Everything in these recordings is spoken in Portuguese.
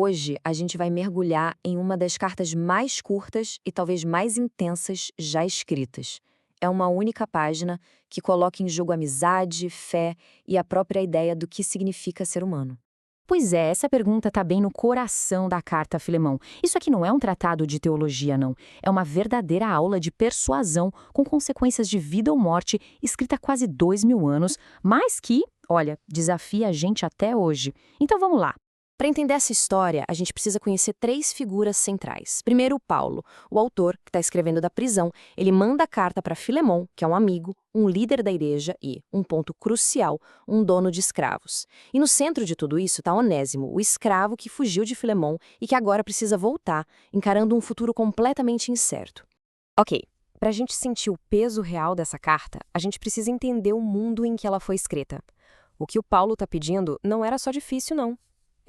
Hoje, a gente vai mergulhar em uma das cartas mais curtas e talvez mais intensas já escritas. É uma única página que coloca em jogo amizade, fé e a própria ideia do que significa ser humano. Pois é, essa pergunta está bem no coração da carta a Filemão. Isso aqui não é um tratado de teologia, não. É uma verdadeira aula de persuasão com consequências de vida ou morte, escrita há quase 2000 anos, mas que, olha, desafia a gente até hoje. Então vamos lá. Para entender essa história, a gente precisa conhecer três figuras centrais. Primeiro, Paulo, o autor que está escrevendo da prisão. Ele manda a carta para Filemão, que é um amigo, um líder da igreja e, um ponto crucial, um dono de escravos. E no centro de tudo isso está Onésimo, o escravo que fugiu de Filemão e que agora precisa voltar, encarando um futuro completamente incerto. Ok, para a gente sentir o peso real dessa carta, a gente precisa entender o mundo em que ela foi escrita. O que o Paulo está pedindo não era só difícil, não.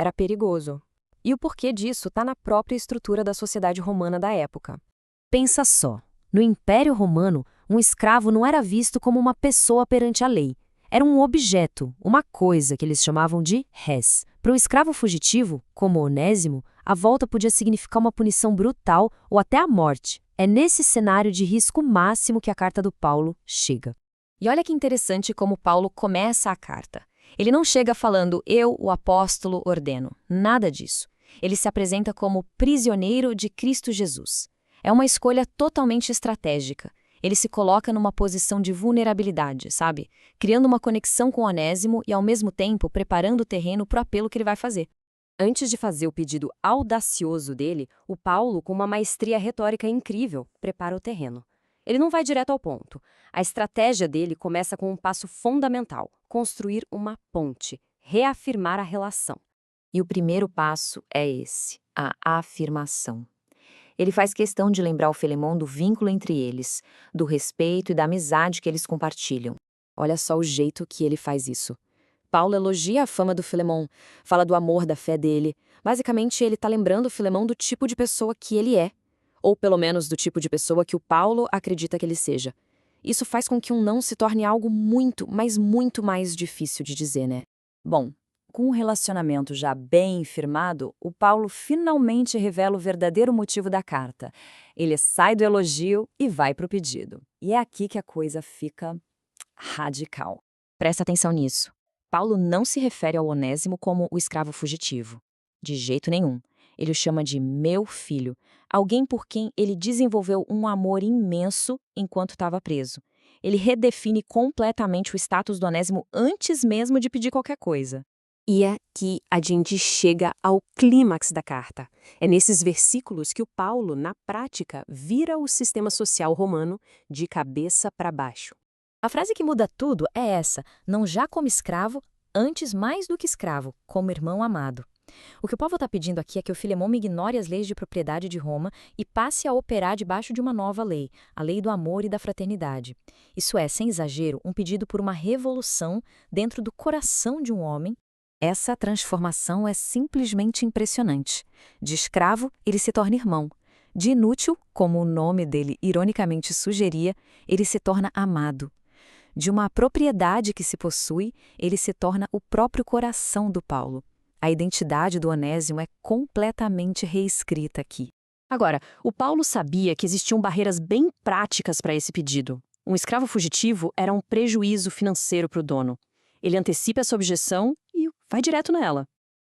Era perigoso. E o porquê disso está na própria estrutura da sociedade romana da época. Pensa só, no Império Romano, um escravo não era visto como uma pessoa perante a lei. Era um objeto, uma coisa que eles chamavam de res. Para um escravo fugitivo, como Onésimo, a volta podia significar uma punição brutal ou até a morte. É nesse cenário de risco máximo que a carta do Paulo chega. E olha que interessante como Paulo começa a carta. Ele não chega falando, eu, o apóstolo, ordeno. Nada disso. Ele se apresenta como prisioneiro de Cristo Jesus. É uma escolha totalmente estratégica. Ele se coloca numa posição de vulnerabilidade, sabe? Criando uma conexão com Onésimo e, ao mesmo tempo, preparando o terreno para o apelo que ele vai fazer. Antes de fazer o pedido audacioso dele, o Paulo, com uma maestria retórica incrível, prepara o terreno. Ele não vai direto ao ponto. A estratégia dele começa com um passo fundamental: construir uma ponte, reafirmar a relação. E o primeiro passo é esse, a afirmação. Ele faz questão de lembrar o Filemão do vínculo entre eles, do respeito e da amizade que eles compartilham. Olha só o jeito que ele faz isso. Paulo elogia a fama do Filemão, fala do amor da fé dele. Basicamente, ele está lembrando o Filemão do tipo de pessoa que ele é. Ou pelo menos do tipo de pessoa que o Paulo acredita que ele seja. Isso faz com que um não se torne algo muito, mas muito mais difícil de dizer, né? Bom, com um relacionamento já bem firmado, o Paulo finalmente revela o verdadeiro motivo da carta. Ele sai do elogio e vai para o pedido. E é aqui que a coisa fica radical. Presta atenção nisso. Paulo não se refere ao Onésimo como o escravo fugitivo. De jeito nenhum. Ele o chama de meu filho, alguém por quem ele desenvolveu um amor imenso enquanto estava preso. Ele redefine completamente o status do Onésimo antes mesmo de pedir qualquer coisa. E é que a gente chega ao clímax da carta. É nesses versículos que o Paulo, na prática, vira o sistema social romano de cabeça para baixo. A frase que muda tudo é essa: não já como escravo, antes mais do que escravo, como irmão amado. O que o Paulo está pedindo aqui é que o Filemão ignore as leis de propriedade de Roma e passe a operar debaixo de uma nova lei, a lei do amor e da fraternidade. Isso é, sem exagero, um pedido por uma revolução dentro do coração de um homem. Essa transformação é simplesmente impressionante. De escravo, ele se torna irmão. De inútil, como o nome dele ironicamente sugeria, ele se torna amado. De uma propriedade que se possui, ele se torna o próprio coração do Paulo. A identidade do Onésimo é completamente reescrita aqui. Agora, o Paulo sabia que existiam barreiras bem práticas para esse pedido. Um escravo fugitivo era um prejuízo financeiro para o dono. Ele antecipa essa objeção e vai direto nela.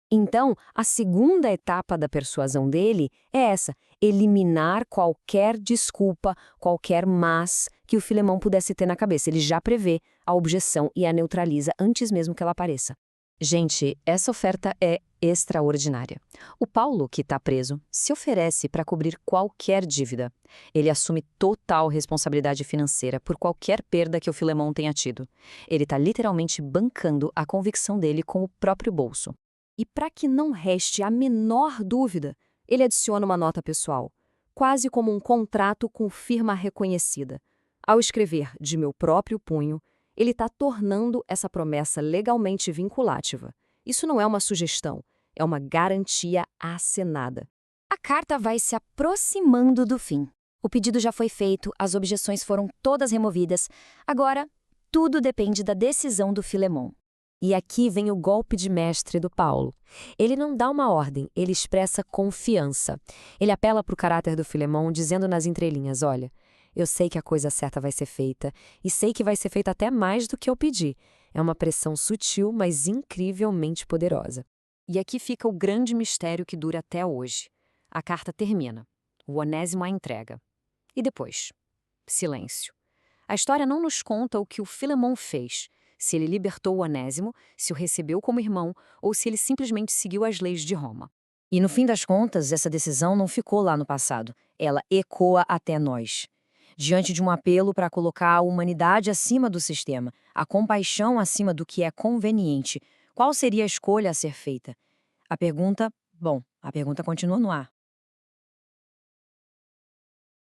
Então, a segunda etapa da persuasão dele é essa: eliminar qualquer desculpa, qualquer mas que o Filemão pudesse ter na cabeça. Ele já prevê a objeção e a neutraliza antes mesmo que ela apareça. Gente, essa oferta é extraordinária. O Paulo, que está preso, se oferece para cobrir qualquer dívida. Ele assume total responsabilidade financeira por qualquer perda que o Filemão tenha tido. Ele está literalmente bancando a convicção dele com o próprio bolso. E para que não reste a menor dúvida, ele adiciona uma nota pessoal, quase como um contrato com firma reconhecida. Ao escrever de meu próprio punho, ele está tornando essa promessa legalmente vinculativa. Isso não é uma sugestão, é uma garantia assinada. A carta vai se aproximando do fim. O pedido já foi feito, as objeções foram todas removidas. Agora, tudo depende da decisão do Filemão. E aqui vem o golpe de mestre do Paulo. Ele não dá uma ordem, ele expressa confiança. Ele apela para o caráter do Filemão, dizendo nas entrelinhas: olha, eu sei que a coisa certa vai ser feita, e sei que vai ser feita até mais do que eu pedi. É uma pressão sutil, mas incrivelmente poderosa. E aqui fica o grande mistério que dura até hoje. A carta termina. O Onésimo a entrega. E depois? Silêncio. A história não nos conta o que o Filemão fez, se ele libertou o Onésimo, se o recebeu como irmão ou se ele simplesmente seguiu as leis de Roma. E no fim das contas, essa decisão não ficou lá no passado, ela ecoa até nós. Diante de um apelo para colocar a humanidade acima do sistema, a compaixão acima do que é conveniente, qual seria a escolha a ser feita? A pergunta continua no ar.